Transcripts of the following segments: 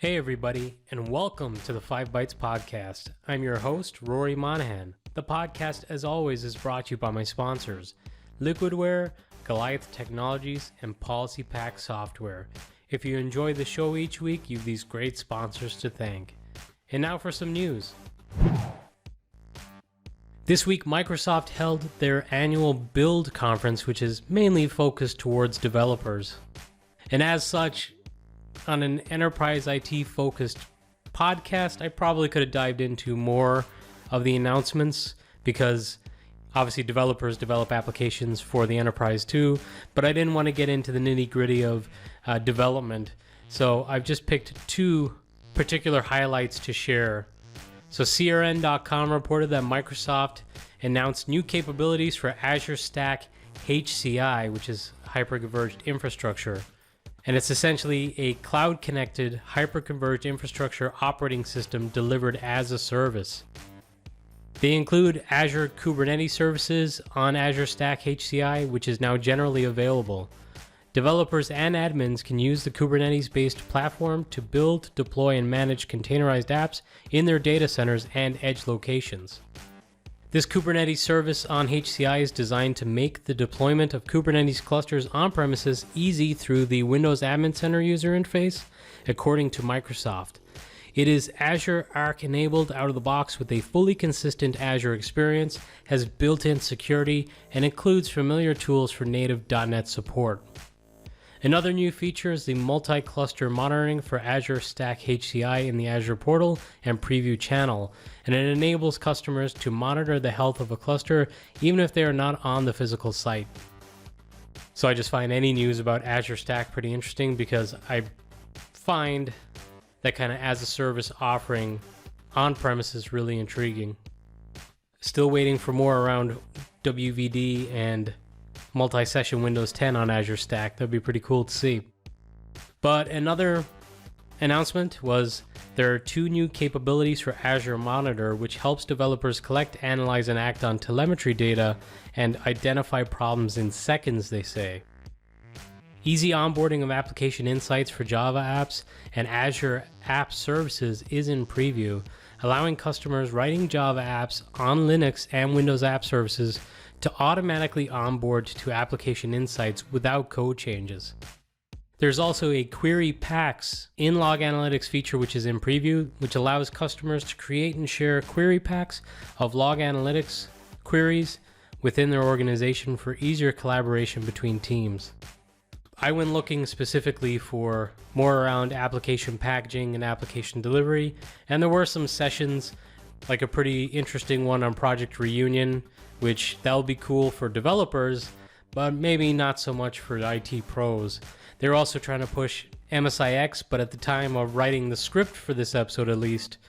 Hey everybody, and welcome to the 5 Bytes podcast. I'm your host, Rory Monahan. The podcast, as always, is brought to you by my sponsors, Liquidware, Goliath Technologies, and PolicyPack Software. If you enjoy the show each week, you've these great sponsors to thank. And now for some news. This week, Microsoft held their annual Build conference, which is mainly focused towards developers. And as such, on an enterprise IT focused podcast, I probably could have dived into more of the announcements because obviously developers develop applications for the enterprise too, but I didn't want to get into the nitty gritty of development. So I've just picked two particular highlights to share. So CRN.com reported that Microsoft announced new capabilities for Azure Stack HCI, which is hyperconverged infrastructure. And it's essentially a cloud-connected, hyper-converged infrastructure operating system delivered as a service. They include Azure Kubernetes services on Azure Stack HCI, which is now generally available. Developers and admins can use the Kubernetes-based platform to build, deploy, and manage containerized apps in their data centers and edge locations. This Kubernetes service on HCI is designed to make the deployment of Kubernetes clusters on-premises easy through the Windows Admin Center user interface, according to Microsoft. It is Azure Arc enabled out of the box with a fully consistent Azure experience, has built-in security, and includes familiar tools for native .NET support. Another new feature is the multi-cluster monitoring for Azure Stack HCI in the Azure portal and preview channel, and it enables customers to monitor the health of a cluster even if they are not on the physical site. So I just find any news about Azure Stack pretty interesting because I find that kind of as a service offering on premises really intriguing. Still waiting for more around WVD and multi-session Windows 10 on Azure Stack. That'd be pretty cool to see. But another announcement was there are two new capabilities for Azure Monitor, which helps developers collect, analyze, and act on telemetry data and identify problems in seconds, they say. Easy onboarding of application insights for Java apps and Azure App Services is in preview, allowing customers writing Java apps on Linux and Windows App Services to automatically onboard to application insights without code changes. There's also a query packs in log analytics feature which is in preview, which allows customers to create and share query packs of log analytics queries within their organization for easier collaboration between teams. I went looking specifically for more around application packaging and application delivery, and there were some sessions, like a pretty interesting one on Project Reunion, which that'll be cool for developers, but maybe not so much for IT pros. They're also trying to push MSIX, but at the time of writing the script for this episode at least,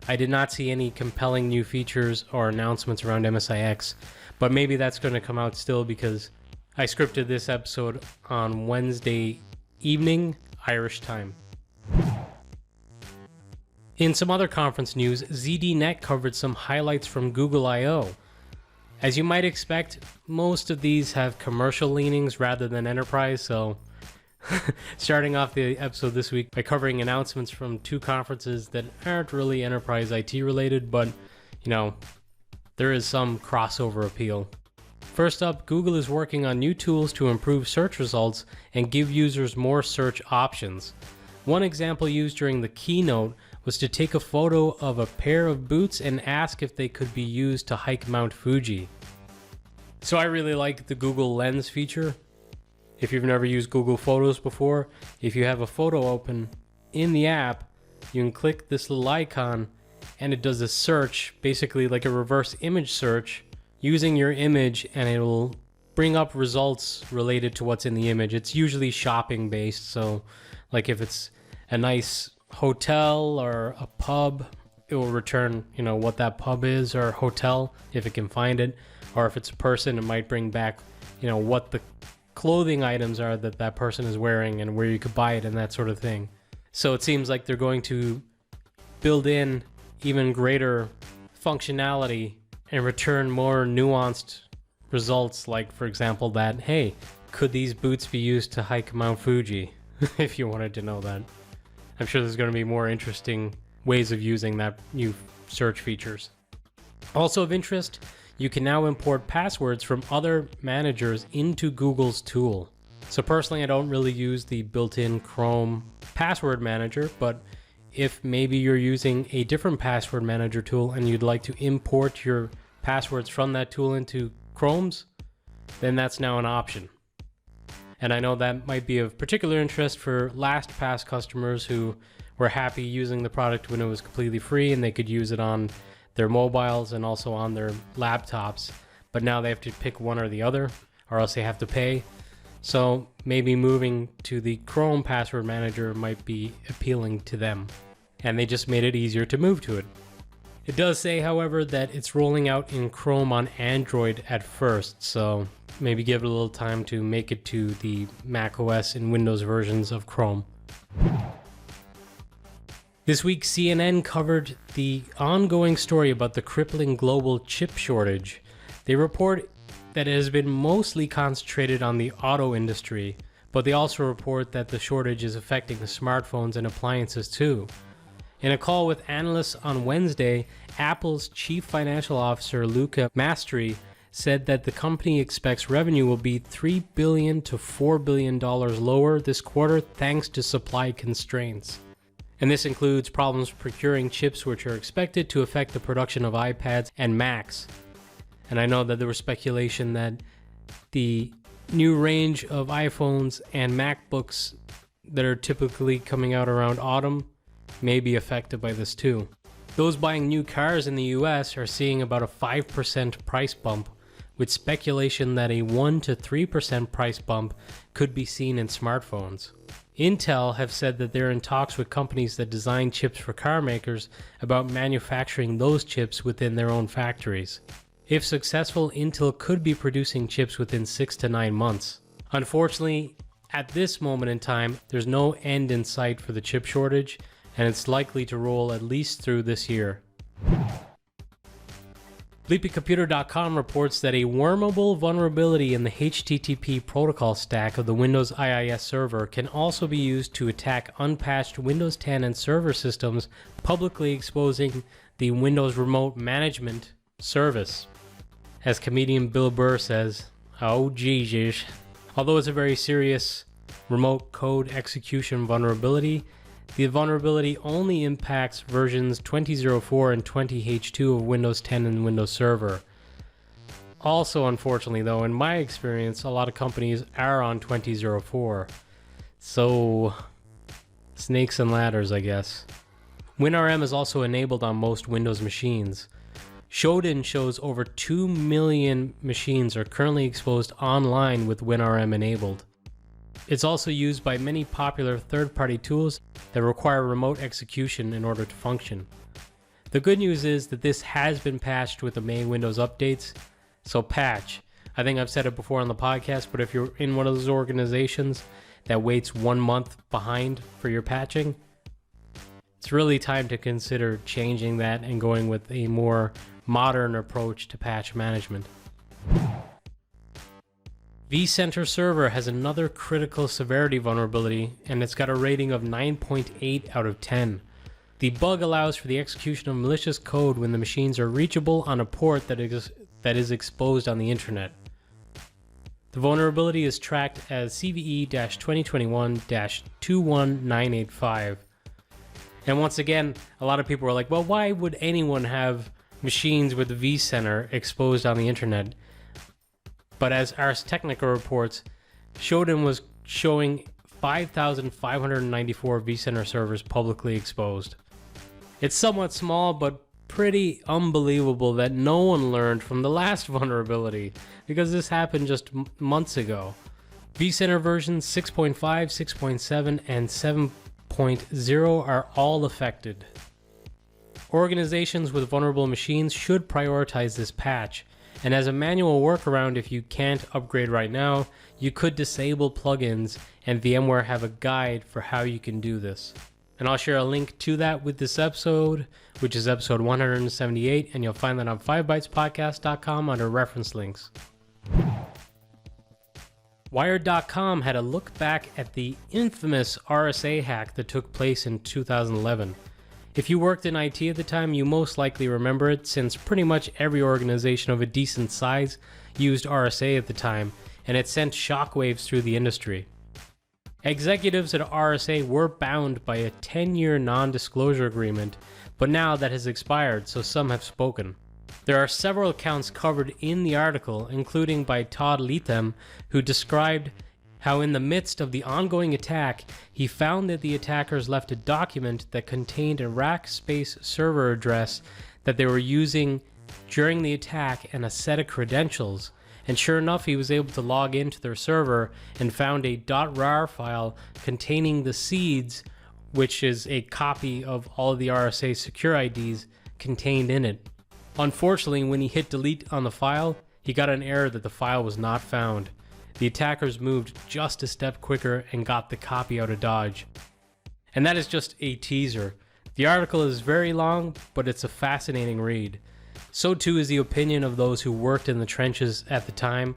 I did not see any compelling new features or announcements around MSIX, but maybe that's going to come out still because I scripted this episode on Wednesday evening, Irish time. In some other conference news, ZDNet covered some highlights from Google I/O. As you might expect, most of these have commercial leanings rather than enterprise, so starting off the episode this week by covering announcements from two conferences that aren't really enterprise IT related, but there is some crossover appeal. First up, Google is working on new tools to improve search results and give users more search options. One example used during the keynote was to take a photo of a pair of boots and ask if they could be used to hike Mount Fuji. So I really like the Google Lens feature. If you've never used Google Photos before, if you have a photo open in the app, you can click this little icon and it does a search, basically like a reverse image search, using your image, and it will bring up results related to what's in the image. It's usually shopping based, so like if it's a nice hotel or a pub, it will return what that pub is or hotel if it can find it, or if it's a person, it might bring back what the clothing items are that person is wearing and where you could buy it and that sort of thing. So it seems like they're going to build in even greater functionality and return more nuanced results, like for example that, hey, could these boots be used to hike Mount Fuji if you wanted to know that. I'm sure there's going to be more interesting ways of using that new search features. Also of interest, you can now import passwords from other managers into Google's tool. So personally, I don't really use the built-in Chrome password manager, but if maybe you're using a different password manager tool and you'd like to import your passwords from that tool into Chrome's, then that's now an option. And I know that might be of particular interest for LastPass customers who were happy using the product when it was completely free and they could use it on their mobiles and also on their laptops. But now they have to pick one or the other, or else they have to pay. So maybe moving to the Chrome password manager might be appealing to them. And they just made it easier to move to it. It does say, however, that it's rolling out in Chrome on Android at first, so maybe give it a little time to make it to the macOS and Windows versions of Chrome. This week, CNN covered the ongoing story about the crippling global chip shortage. They report that it has been mostly concentrated on the auto industry, but they also report that the shortage is affecting the smartphones and appliances too. In a call with analysts on Wednesday, Apple's chief financial officer, Luca Mastri, said that the company expects revenue will be $3 billion to $4 billion lower this quarter thanks to supply constraints. And this includes problems procuring chips, which are expected to affect the production of iPads and Macs. And I know that there was speculation that the new range of iPhones and MacBooks that are typically coming out around autumn may be affected by this too. Those buying new cars in the US are seeing about a 5% price bump, with speculation that a 1 to 3% price bump could be seen in smartphones. Intel have said that they're in talks with companies that design chips for car makers about manufacturing those chips within their own factories. If successful, Intel could be producing chips within 6 to 9 months. Unfortunately, at this moment in time, there's no end in sight for the chip shortage, and it's likely to roll at least through this year. BleepyComputer.com reports that a wormable vulnerability in the HTTP protocol stack of the Windows IIS server can also be used to attack unpatched Windows 10 and server systems, publicly exposing the Windows Remote Management service. As comedian Bill Burr says, "Oh Jesus." Although it's a very serious remote code execution vulnerability, the vulnerability only impacts versions 20.04 and 20H2 of Windows 10 and Windows Server. Also, unfortunately though, in my experience, a lot of companies are on 20.04. So, snakes and ladders, I guess. WinRM is also enabled on most Windows machines. Shodan shows over 2 million machines are currently exposed online with WinRM enabled. It's also used by many popular third-party tools that require remote execution in order to function. The good news is that this has been patched with the May Windows updates, so patch. I think I've said it before on the podcast, but if you're in one of those organizations that waits 1 month behind for your patching, it's really time to consider changing that and going with a more modern approach to patch management. vCenter server has another critical severity vulnerability, and it's got a rating of 9.8 out of 10. The bug allows for the execution of malicious code when the machines are reachable on a port that is exposed on the internet. The vulnerability is tracked as CVE-2021-21985. And once again, a lot of people are like, well, why would anyone have machines with vCenter exposed on the internet? But as Ars Technica reports, Shodan was showing 5,594 vCenter servers publicly exposed. It's somewhat small, but pretty unbelievable that no one learned from the last vulnerability, because this happened just months ago. vCenter versions 6.5, 6.7, and 7.0 are all affected. Organizations with vulnerable machines should prioritize this patch. And as a manual workaround, if you can't upgrade right now, you could disable plugins, and VMware have a guide for how you can do this. And I'll share a link to that with this episode, which is episode 178, and you'll find that on 5bytespodcast.com under reference links. Wired.com had a look back at the infamous RSA hack that took place in 2011. If you worked in IT at the time, you most likely remember it, since pretty much every organization of a decent size used RSA at the time, and it sent shockwaves through the industry. Executives at RSA were bound by a 10-year non-disclosure agreement, but now that has expired, so some have spoken. There are several accounts covered in the article, including by Todd Leatham, who described how in the midst of the ongoing attack, he found that the attackers left a document that contained a Rackspace server address that they were using during the attack and a set of credentials. And sure enough, he was able to log into their server and found a .rar file containing the seeds, which is a copy of all of the RSA secure IDs contained in it. Unfortunately, when he hit delete on the file, he got an error that the file was not found. The attackers moved just a step quicker and got the copy out of Dodge. And that is just a teaser. The article is very long, but it's a fascinating read. So too is the opinion of those who worked in the trenches at the time.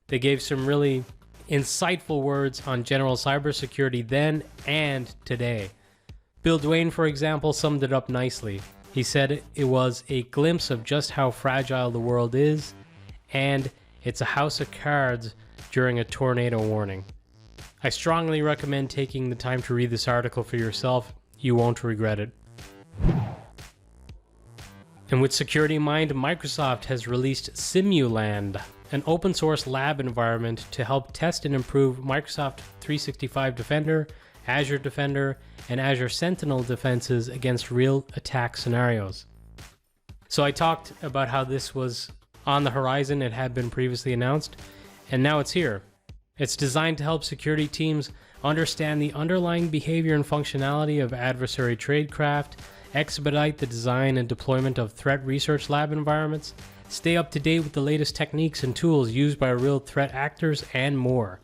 They gave some really insightful words on general cybersecurity then and today. Bill Duane, for example, summed it up nicely. He said it was a glimpse of just how fragile the world is, and it's a house of cards during a tornado warning. I strongly recommend taking the time to read this article for yourself. You won't regret it. And with security in mind, Microsoft has released Simuland, an open source lab environment to help test and improve Microsoft 365 Defender, Azure Defender, and Azure Sentinel defenses against real attack scenarios. So I talked about how this was on the horizon. It had been previously announced, and now it's here. It's designed to help security teams understand the underlying behavior and functionality of adversary tradecraft, expedite the design and deployment of threat research lab environments, stay up to date with the latest techniques and tools used by real threat actors, and more.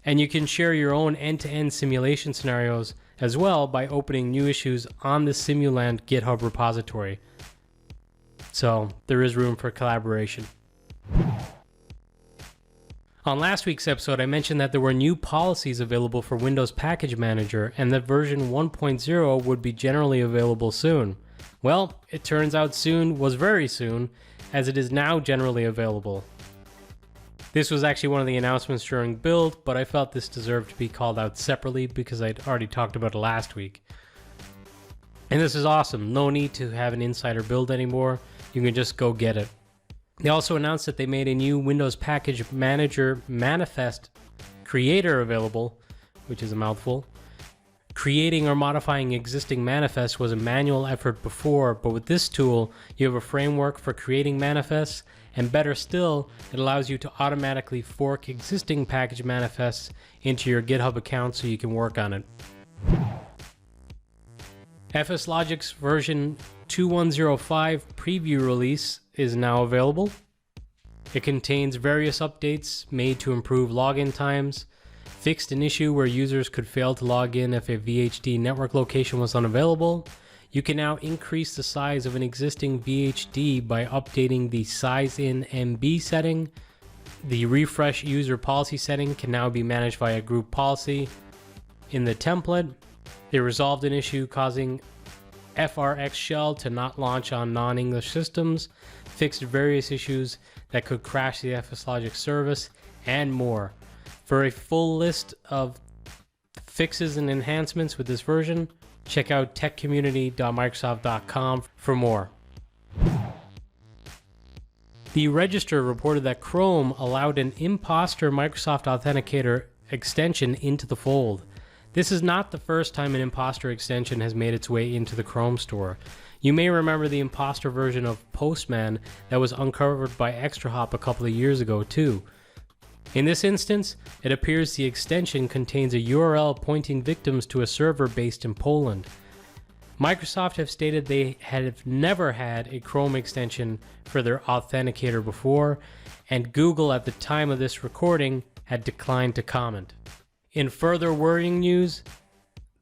And you can share your own end-to-end simulation scenarios as well by opening new issues on the Simuland GitHub repository. So there is room for collaboration. On last week's episode, I mentioned that there were new policies available for Windows Package Manager and that version 1.0 would be generally available soon. Well, it turns out soon was very soon, as it is now generally available. This was actually one of the announcements during build, but I felt this deserved to be called out separately because I'd already talked about it last week. And this is awesome. No need to have an insider build anymore. You can just go get it. They also announced that they made a new Windows Package Manager manifest creator available, which is a mouthful. Creating or modifying existing manifests was a manual effort before, but with this tool, you have a framework for creating manifests, and better still, it allows you to automatically fork existing package manifests into your GitHub account so you can work on it. FSLogix version 2105 preview release is now available. It contains various updates made to improve login times, fixed an issue where users could fail to log in if a VHD network location was unavailable. You can now increase the size of an existing VHD by updating the size in MB setting. The refresh user policy setting can now be managed via group policy. In the template, they resolved an issue causing FRX shell to not launch on non-English systems, fixed various issues that could crash the FSLogix service, and more. For a full list of fixes and enhancements with this version, check out techcommunity.microsoft.com for more. The Register reported that Chrome allowed an imposter Microsoft Authenticator extension into the fold. This is not the first time an imposter extension has made its way into the Chrome store. You may remember the imposter version of Postman that was uncovered by ExtraHop a couple of years ago too. In this instance, it appears the extension contains a URL pointing victims to a server based in Poland. Microsoft have stated they have never had a Chrome extension for their Authenticator before, and Google at the time of this recording had declined to comment. In further worrying news,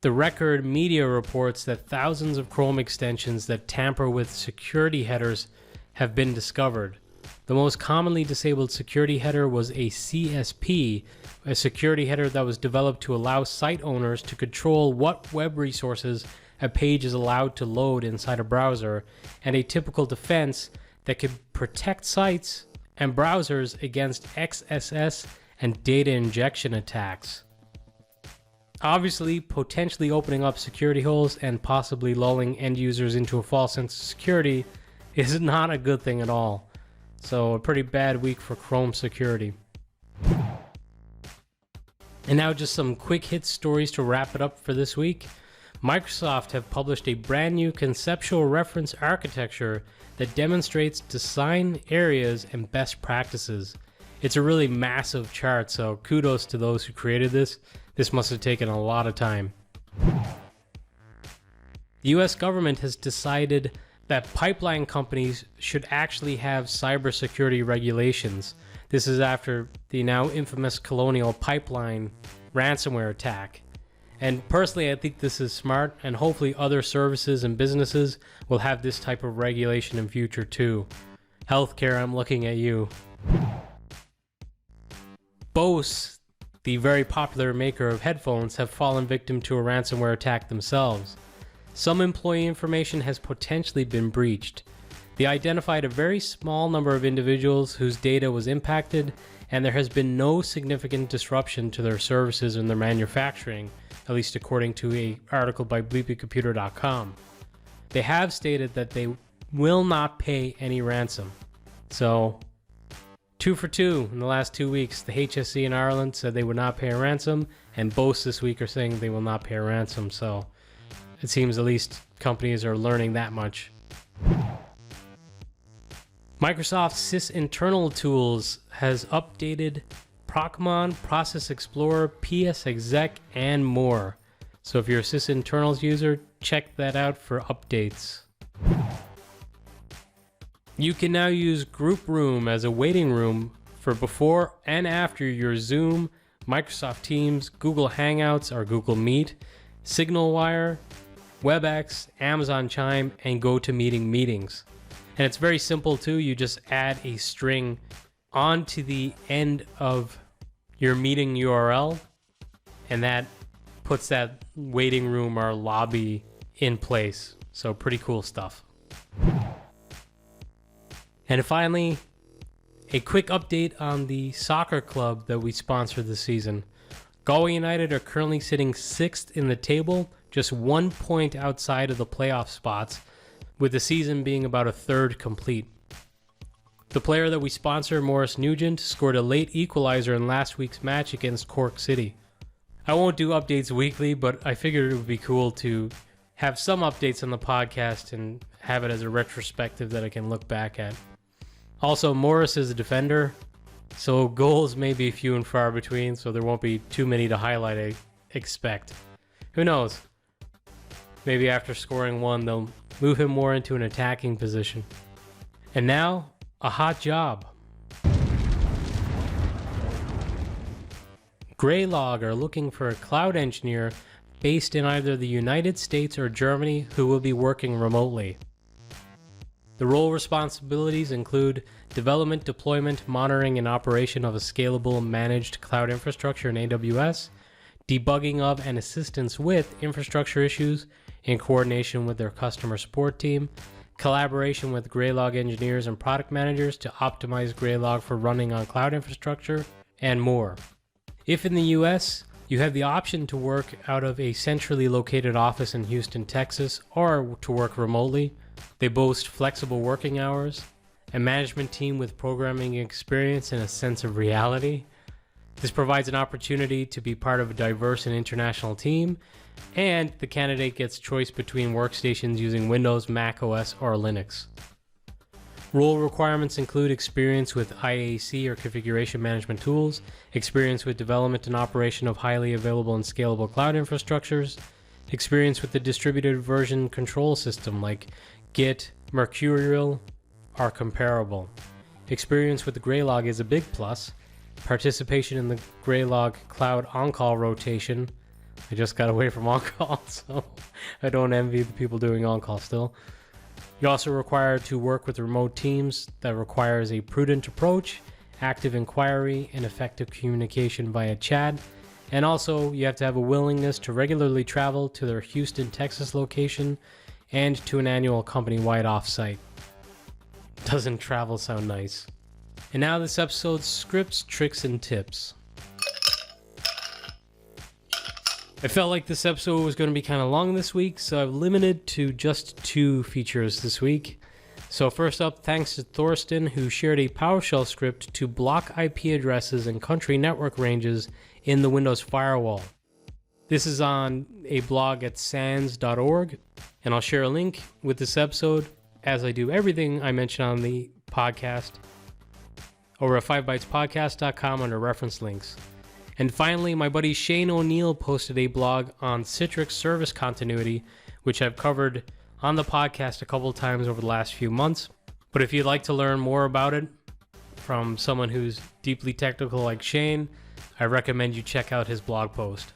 the Record Media reports that thousands of Chrome extensions that tamper with security headers have been discovered. The most commonly disabled security header was a CSP, a security header that was developed to allow site owners to control what web resources a page is allowed to load inside a browser, and a typical defense that could protect sites and browsers against XSS and data injection attacks. Obviously, potentially opening up security holes and possibly lulling end users into a false sense of security is not a good thing at all. So a pretty bad week for Chrome security. And now just some quick hit stories to wrap it up for this week. Microsoft have published a brand new conceptual reference architecture that demonstrates design areas and best practices. It's a really massive chart, so kudos to those who created this. This must have taken a lot of time. The US government has decided that pipeline companies should actually have cybersecurity regulations. This is after the now infamous Colonial Pipeline ransomware attack. And personally, I think this is smart, and hopefully other services and businesses will have this type of regulation in future too. Healthcare, I'm looking at you. Bose, the very popular maker of headphones, have fallen victim to a ransomware attack themselves. Some employee information has potentially been breached. They identified a very small number of individuals whose data was impacted, and there has been no significant disruption to their services and their manufacturing, at least according to an article by bleepycomputer.com. They have stated that they will not pay any ransom. So, 2 for 2 in the last 2 weeks. The HSE in Ireland said they would not pay a ransom, and Bose this week are saying they will not pay a ransom. So, it seems at least companies are learning that much. Microsoft's SysInternal tools has updated Procmon, Process Explorer, PS Exec, and more. So if you're a SysInternals user, check that out for updates. You can now use Group Room as a waiting room for before and after your Zoom, Microsoft Teams, Google Hangouts or Google Meet, SignalWire, WebEx, Amazon Chime, and GoToMeeting meetings. And it's very simple too. You just add a string onto the end of your meeting URL, and that puts that waiting room or lobby in place. So pretty cool stuff. And finally, a quick update on the soccer club that we sponsored this season. Galway United are currently sitting 6th in the table, just 1 point outside of the playoff spots, with the season being about a third complete. The player that we sponsor, Maurice Nugent, scored a late equalizer in last week's match against Cork City. I won't do updates weekly, but I figured it would be cool to have some updates on the podcast and have it as a retrospective that I can look back at. Also, Maurice is a defender, so goals may be few and far between, so there won't be too many to highlight, I expect. Who knows? Maybe after scoring one, they'll move him more into an attacking position. And now, a hot job. Greylog are looking for a cloud engineer based in either the United States or Germany who will be working remotely. The role responsibilities include development, deployment, monitoring, and operation of a scalable managed cloud infrastructure in AWS, debugging of and assistance with infrastructure issues in coordination with their customer support team, collaboration with Greylog engineers and product managers to optimize Greylog for running on cloud infrastructure, and more. If in the US, you have the option to work out of a centrally located office in Houston, Texas, or to work remotely. They boast flexible working hours, a management team with programming experience and a sense of reality. This provides an opportunity to be part of a diverse and international team, and the candidate gets choice between workstations using Windows, Mac OS, or Linux. Role requirements include experience with IAC or configuration management tools, experience with development and operation of highly available and scalable cloud infrastructures, experience with the distributed version control system like Git, Mercurial, are comparable. Experience with the Greylog is a big plus. Participation in the Greylog cloud on-call rotation. I just got away from on-call, so I don't envy the people doing on-call still. You're also required to work with remote teams that requires a prudent approach, active inquiry, and effective communication via chat. And also, you have to have a willingness to regularly travel to their Houston, Texas location and to an annual company-wide offsite. Doesn't travel sound nice? And now this episode's scripts, tricks, and tips. I felt like this episode was going to be kind of long this week, so I've limited to just 2 features this week. So first up, thanks to Thorsten, who shared a PowerShell script to block IP addresses and country network ranges in the Windows firewall. This is on a blog at sans.org, and I'll share a link with this episode, as I do everything I mention on the podcast, over at 5bytespodcast.com under reference links. And finally, my buddy Shane O'Neill posted a blog on Citrix service continuity, which I've covered on the podcast a couple of times over the last few months. But if you'd like to learn more about it from someone who's deeply technical like Shane, I recommend you check out his blog post.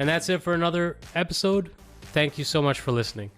And that's it for another episode. Thank you so much for listening.